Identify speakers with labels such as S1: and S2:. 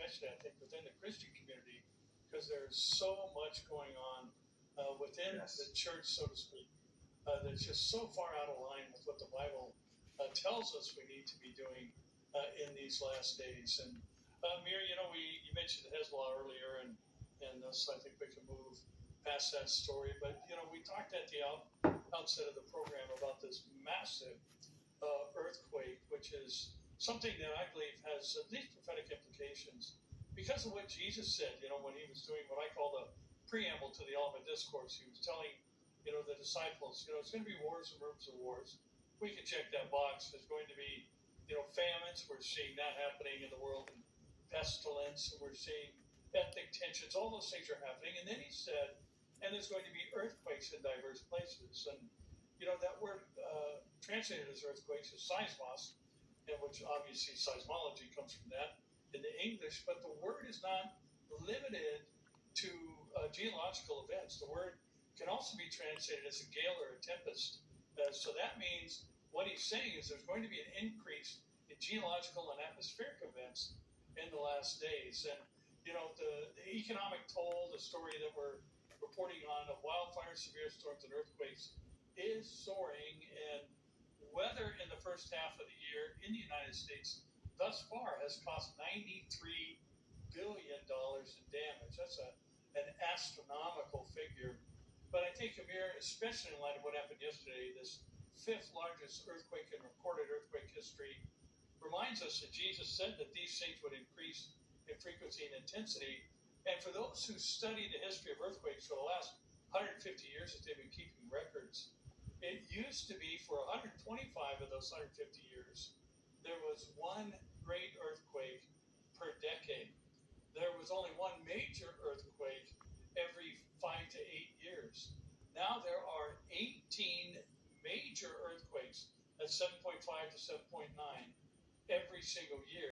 S1: especially I think within the Christian community, because there's so much going on within the church, so to speak, that's just so far out of line with what the Bible tells us we need to be doing in these last days. And Mir, you mentioned Hezbollah earlier, and so I think we can move past that story. But we talked at the outset of the program about this massive earthquake, which is something that I believe has at least prophetic implications because of what Jesus said. When he was doing what I call the preamble to the Olivet Discourse, he was telling the disciples, it's going to be wars and rumors of wars. We can check that box. There's going to be famines. We're seeing that happening in the world, and pestilence, and we're seeing ethnic tensions. All those things are happening. And then he said, and there's going to be earthquakes in diverse places. And that word translated as earthquakes is seismos, and which obviously seismology comes from that in the English. But the word is not limited to geological events. The word can also be translated as a gale or a tempest. So that means what he's saying is there's going to be an increase in geological and atmospheric events in the last days. And, the economic toll, the story that we're reporting on of wildfires, severe storms, and earthquakes is soaring. And weather in the first half of the year in the United States thus far has cost $93 billion in damage. That's an astronomical figure. But I think, Amir, especially in light of what happened yesterday, this fifth largest earthquake in recorded earthquake history, reminds us that Jesus said that these things would increase in frequency and intensity. And for those who study the history of earthquakes for the last 150 years that they've been keeping records, it used to be for 125 of those 150 years, there was one great earthquake per decade. There was only one major earthquake every 5 to 8 years. Now there are 18 major earthquakes at 7.5 to 7.9 every single year.